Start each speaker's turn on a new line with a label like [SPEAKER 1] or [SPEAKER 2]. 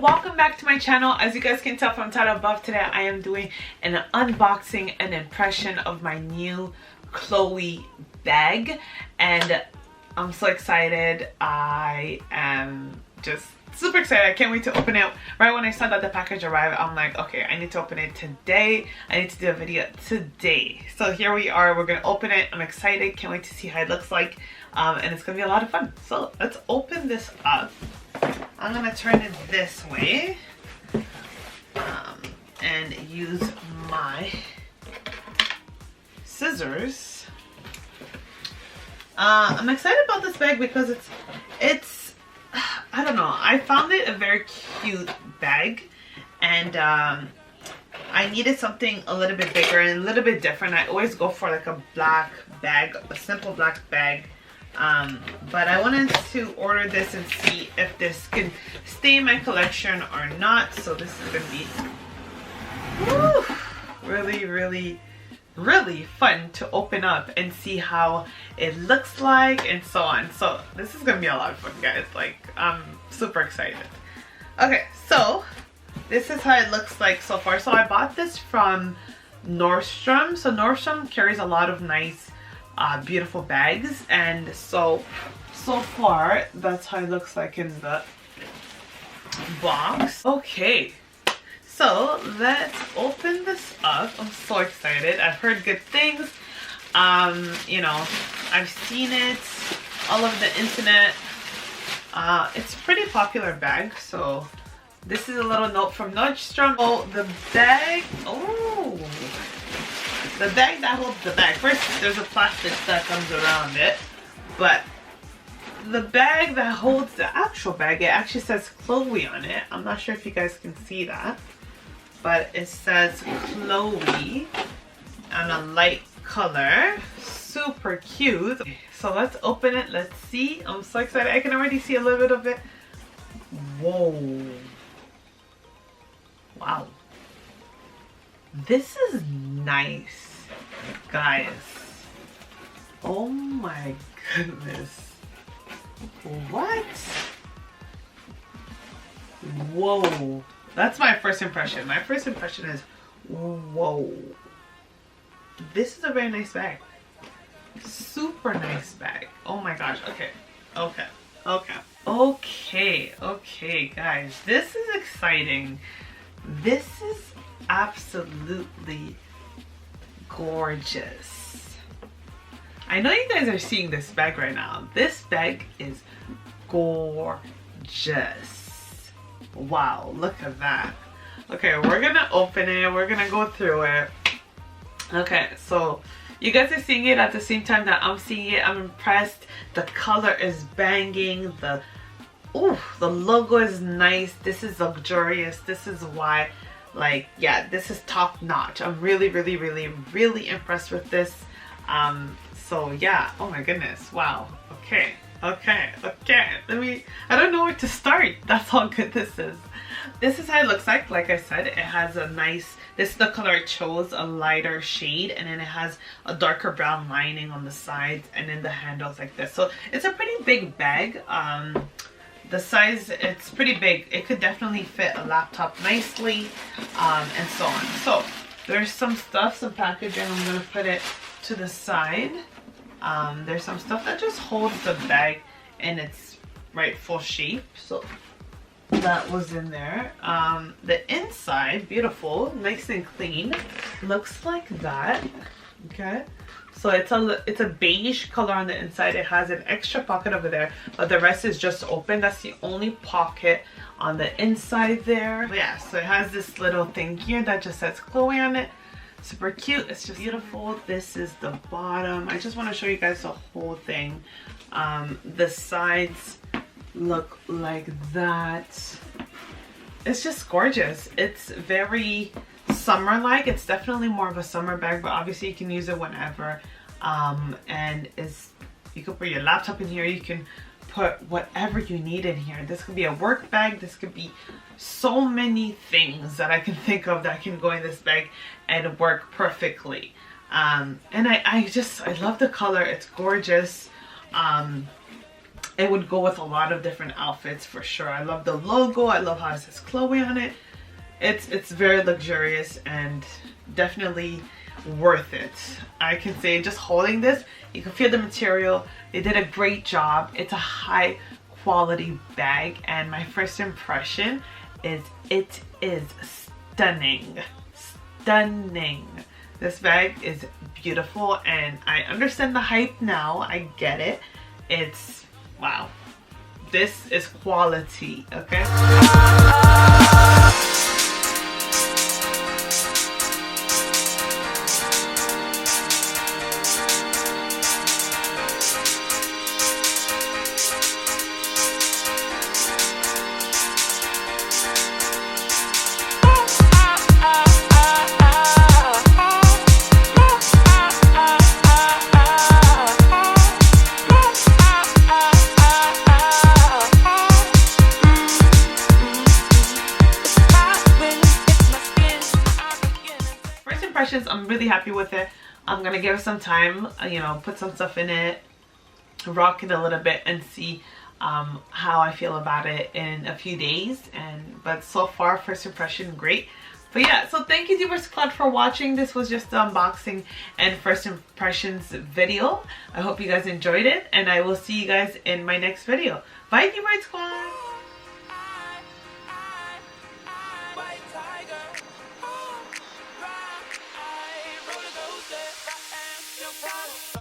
[SPEAKER 1] welcome back to my channel. As you guys can tell from the title above, today I am doing an unboxing and impression of my new Chloé bag, and I'm so excited. I am just super excited. I can't wait to open it. Right when I saw that the package arrived, I'm like, okay, I need to open it today. I need to do a video today. So here we are. We're gonna open it. I'm excited. Can't wait to see how it looks like, and it's gonna be a lot of fun. So let's open this up. I'm gonna turn it this way and use my scissors. I'm excited about this bag because it's I don't know, I found it a very cute bag, and I needed something a little bit bigger and a little bit different. I always go for like a black bag, a simple black bag. But I wanted to order this and see if this can stay in my collection or not. So this is gonna be really fun to open up and see how it looks like and so on. So this is gonna be a lot of fun, guys. Like, I'm super excited. Okay, so this is how it looks like so far. So I bought this from Nordstrom. So Nordstrom carries a lot of nice beautiful bags, and so far that's how it looks like in the box. Okay, so let's open this up. I'm so excited. I've heard good things. You know, I've seen it all over the internet. It's a pretty popular bag. So this is a little note from Nordstrom. Oh, the bag. Oh, the bag that holds the bag. First, there's a plastic that comes around it, but the bag that holds the actual bag, it actually says Chloé on it. I'm not sure if you guys can see that, but it says Chloé on a light color. Super cute. So let's open it. Let's see. I'm so excited. I can already see a little bit of it. Whoa. Wow. This is nice, guys. Oh my goodness. What? Whoa. That's my first impression. My first impression is, whoa. This is a very nice bag. Super nice bag. Oh my gosh. Okay, guys. This is exciting. This is absolutely gorgeous. I know you guys are seeing this bag right now. This bag is gorgeous. Wow, look at that. Okay, we're gonna open it. We're gonna go through it. Okay, so you guys are seeing it at the same time that I'm seeing it. I'm impressed. The color is banging. The logo is nice. This is luxurious. This is why, like, yeah, this is top notch. I'm really impressed with this. So yeah, oh my goodness, wow. Okay, I don't know where to start. That's how good this is. This is how it looks like. Like I said, it has a nice, this is the color it chose, a lighter shade, and then it has a darker brown lining on the sides, and then the handles like this. So it's a pretty big bag. The size, it's pretty big. It could definitely fit a laptop nicely, and so on. So there's some stuff, some packaging. I'm gonna put it to the side. There's some stuff that just holds the bag in its rightful shape. So that was in there. The inside, beautiful, nice and clean. Looks like that. Okay. So it's a beige color on the inside. It has an extra pocket over there, but the rest is just open. That's the only pocket on the inside there. But yeah, so it has this little thing here that just says Chloé on it. Super cute. It's just beautiful. This is the bottom. I just want to show you guys the whole thing. The sides look like that. It's just gorgeous. It's very summer-like. It's definitely more of a summer bag, but obviously you can use it whenever. And you can put your laptop in here. You can put whatever you need in here. This could be a work bag. This could be so many things that I can think of that can go in this bag and work perfectly. And I love the color. It's gorgeous. it would go with a lot of different outfits for sure. I love the logo. I love how it says Chloé on it. It's very luxurious and definitely worth it. I can say just holding this, you can feel the material. They did a great job. It's a high quality bag, and my first impression is it is stunning. Stunning. This bag is beautiful, and I understand the hype now. I get it. It's wow. This is quality, okay? I'm really happy with it. I'm gonna give it some time, you know, put some stuff in it, rock it a little bit, and see how I feel about it in a few days. But so far, first impression, great. But yeah, so thank you DBRIGHTSQUADDD for watching. This was just the unboxing and first impressions video. I hope you guys enjoyed it, and I will see you guys in my next video. Bye DBRIGHTSQUADDD.